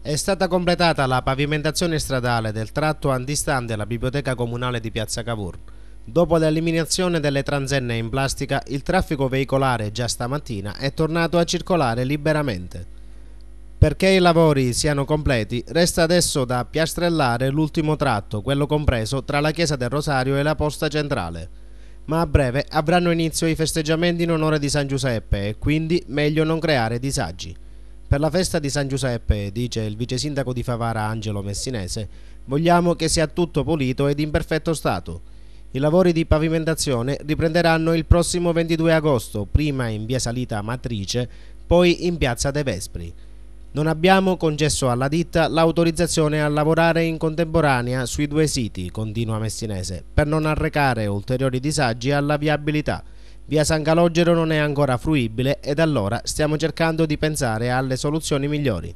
È stata completata la pavimentazione stradale del tratto antistante la biblioteca comunale di Piazza Cavour. Dopo l'eliminazione delle transenne in plastica, il traffico veicolare già stamattina è tornato a circolare liberamente. Perché i lavori siano completi, resta adesso da piastrellare l'ultimo tratto, quello compreso tra la chiesa del Rosario e la posta centrale. Ma a breve avranno inizio i festeggiamenti in onore di San Giuseppe e quindi meglio non creare disagi. Per la festa di San Giuseppe, dice il vice sindaco di Favara Angelo Messinese, vogliamo che sia tutto pulito ed in perfetto stato. I lavori di pavimentazione riprenderanno il prossimo 22 agosto, prima in via Salita Matrice, poi in piazza De Vespri. Non abbiamo concesso alla ditta l'autorizzazione a lavorare in contemporanea sui due siti, continua Messinese, per non arrecare ulteriori disagi alla viabilità. Via San Calogero non è ancora fruibile ed allora stiamo cercando di pensare alle soluzioni migliori.